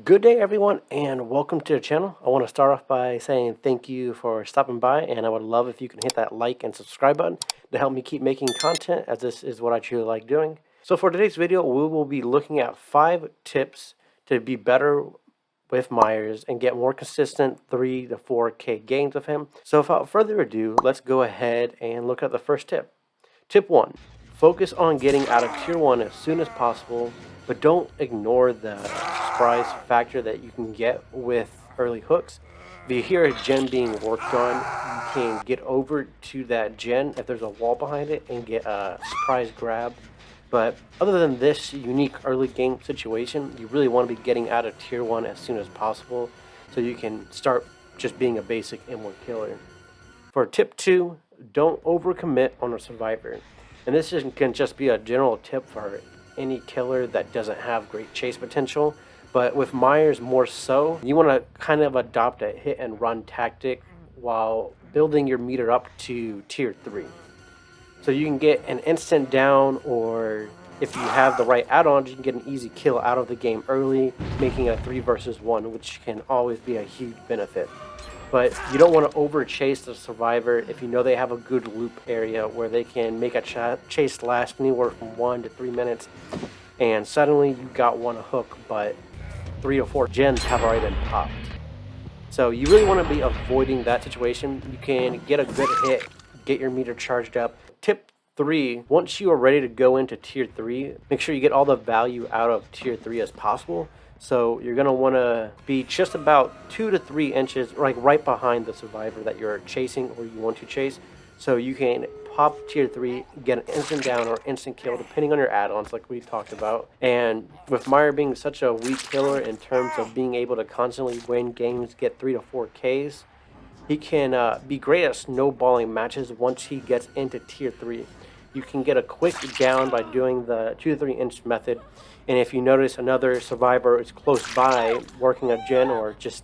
Good day, everyone, and welcome to the channel. I want to start off by saying thank you for stopping by, and I would love if you can hit that like and subscribe button to help me keep making content, as this is what I truly like doing. So for today's video, we will be looking at 5 tips to be better with Myers and get more consistent 3 to 4K games with him. So without further ado, let's go ahead and look at the first tip. Tip 1. Focus on getting out of Tier 1 as soon as possible, but don't ignore the surprise factor that you can get with early hooks. If you hear a gen being worked on, you can get over to that gen if there's a wall behind it and get a surprise grab. But other than this unique early game situation, you really want to be getting out of Tier 1 as soon as possible so you can start just being a basic M1 killer. For tip 2, don't overcommit on a survivor. And this can just be a general tip for any killer that doesn't have great chase potential. But with Myers more so, you want to kind of adopt a hit and run tactic while building your meter up to Tier 3. So you can get an instant down, or if you have the right add-ons, you can get an easy kill out of the game early, making a 3 versus 1, which can always be a huge benefit. But you don't want to over chase the survivor if you know they have a good loop area where they can make a chase last anywhere from 1 to 3 minutes, and suddenly you got one hook, but 3 or 4 gens have already been popped. So you really want to be avoiding that situation. You can get a good hit, get your meter charged up. Tip 3, once you are ready to go into Tier 3, make sure you get all the value out of Tier 3 as possible. So you're going to want to be just about 2 to 3 inches, like right behind the survivor that you're chasing or you want to chase. So you can pop Tier 3, get an instant down or instant kill, depending on your add-ons like we talked about. And with Meyer being such a weak killer in terms of being able to constantly win games, get 3 to 4 Ks, he can be great at snowballing matches once he gets into Tier 3. You can get a quick down by doing the 2 to 3 inch method. And if you notice another survivor is close by, working a gen or just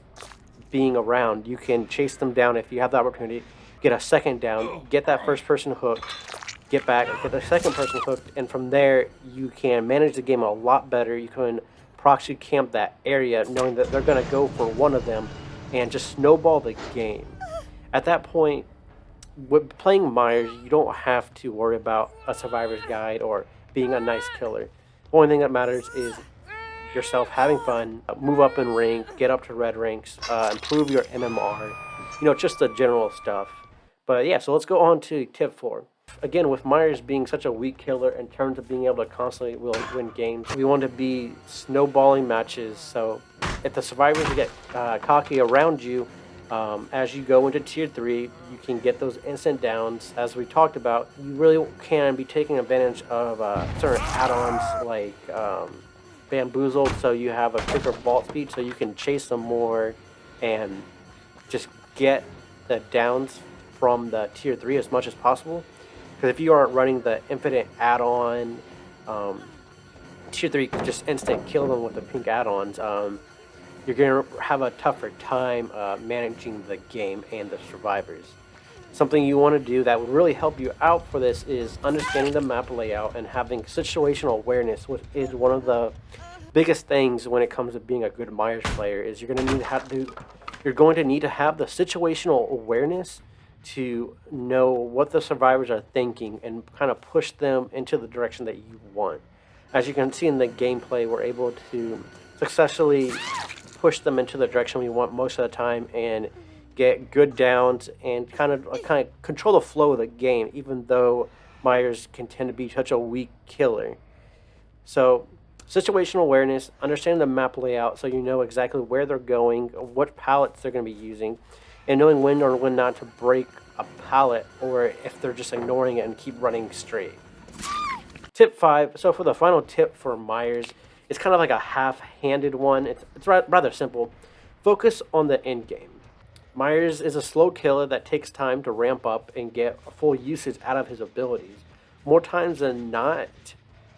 being around, you can chase them down if you have the opportunity, get a second down, get that first person hooked, get back, get the second person hooked, and from there you can manage the game a lot better. You can proxy camp that area knowing that they're going to go for one of them and just snowball the game. At that point, with playing Myers, you don't have to worry about a survivor's guide or being a nice killer. The only thing that matters is yourself having fun, move up in rank, get up to red ranks, improve your MMR, just the general stuff. But yeah, so let's go on to tip 4. Again, with Myers being such a weak killer in terms of being able to constantly win games, we want to be snowballing matches. So if the survivors get cocky around you, as you go into Tier 3, you can get those instant downs. As we talked about, you really can be taking advantage of certain add-ons like Bamboozled, so you have a quicker vault speed, so you can chase them more and just get the downs from the Tier 3 as much as possible. Because if you aren't running the infinite add-on, Tier 3 can just instant kill them with the pink add-ons. You're going to have a tougher time managing the game and the survivors. Something you want to do that would really help you out for this is understanding the map layout and having situational awareness, which is one of the biggest things when it comes to being a good Myers player. Is you're going to need to have the situational awareness to know what the survivors are thinking and kind of push them into the direction that you want. As you can see in the gameplay, we're able to successfully push them into the direction we want most of the time and get good downs and kind of control the flow of the game, even though Myers can tend to be such a weak killer. So situational awareness, understanding the map layout so you know exactly where they're going, what pallets they're going to be using, and knowing when or when not to break a pallet, or if they're just ignoring it and keep running straight. Tip 5. So for the final tip for Myers, it's kind of like a half-handed one. It's rather simple. Focus on the end game. Myers is a slow killer that takes time to ramp up and get full usage out of his abilities. More times than not,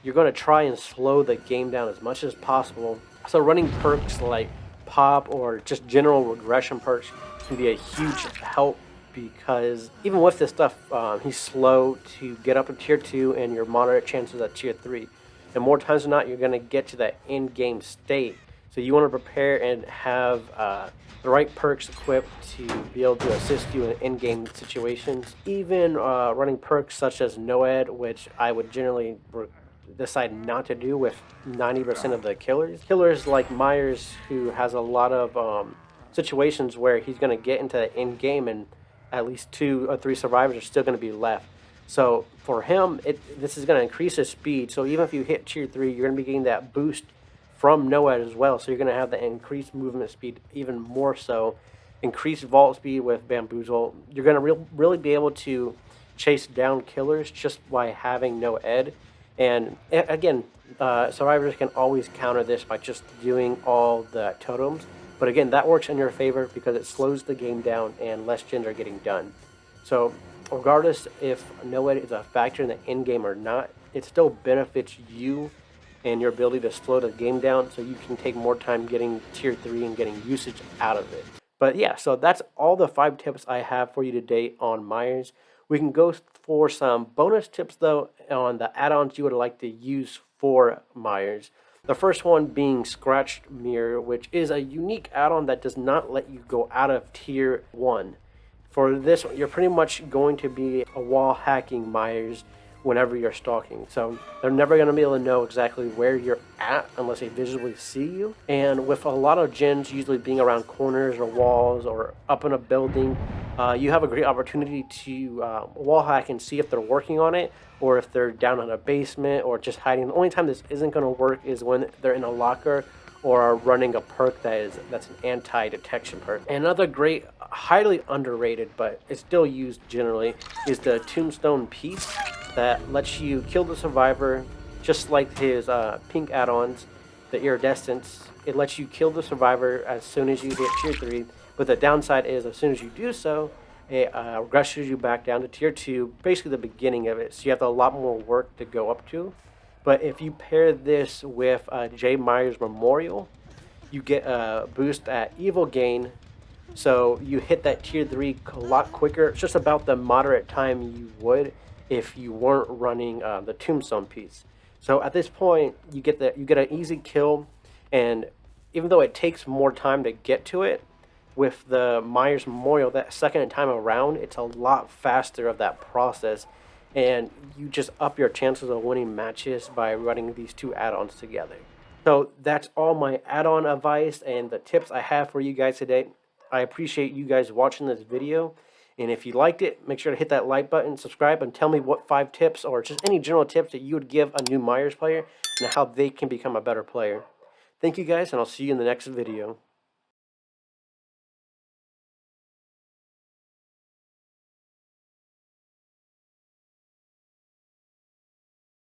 you're going to try and slow the game down as much as possible. So running perks like pop or just general regression perks can be a huge help, because even with this stuff, he's slow to get up to Tier 2 and your moderate chances at Tier 3. And more times than not, you're going to get to that end game state. So you want to prepare and have the right perks equipped to be able to assist you in in-game situations. Even running perks such as NOED, which I would generally decide not to do with 90% of the killers. Killers like Myers, who has a lot of situations where he's going to get into the end game and at least 2 or 3 survivors are still going to be left. So for him, this is going to increase his speed. So even if you hit tier 3, you're going to be getting that boost from NOED as well. So you're going to have the increased movement speed even more so. Increased vault speed with Bamboozle. You're going to really be able to chase down killers just by having NOED. And again, survivors can always counter this by just doing all the totems. But again, that works in your favor because it slows the game down and less gens are getting done. So regardless if NOED is a factor in the end game or not, it still benefits you and your ability to slow the game down so you can take more time getting tier 3 and getting usage out of it. But yeah, so that's all the 5 tips I have for you today on Myers. We can go for some bonus tips though on the add-ons you would like to use for Myers. The first one being Scratched Mirror, which is a unique add-on that does not let you go out of tier 1. For this, you're pretty much going to be a wall hacking Myers whenever you're stalking. So they're never going to be able to know exactly where you're at unless they visually see you. And with a lot of gens usually being around corners or walls or up in a building, you have a great opportunity to wall hack and see if they're working on it or if they're down in a basement or just hiding. The only time this isn't going to work is when they're in a locker or are running a perk that's an anti-detection perk. And another great, highly underrated, but it's still used generally, is the Tombstone piece that lets you kill the survivor, just like his pink add-ons, the Iridescence. It lets you kill the survivor as soon as you hit tier 3, but the downside is as soon as you do so, it rushes you back down to tier 2, basically the beginning of it, so you have a lot more work to go up to. But if you pair this with J. Myers Memorial, you get a boost at Evil Gain. So you hit that tier 3 a lot quicker. It's just about the moderate time you would if you weren't running the Tombstone piece. So at this point, you get an easy kill, and even though it takes more time to get to it, with the Myers Memorial, that second time around, it's a lot faster of that process. And you just up your chances of winning matches by running these 2 add-ons together. So that's all my add-on advice and the tips I have for you guys today. I appreciate you guys watching this video. And if you liked it, make sure to hit that like button, subscribe, and tell me what 5 tips or just any general tips that you would give a new Myers player and how they can become a better player. Thank you guys, and I'll see you in the next video.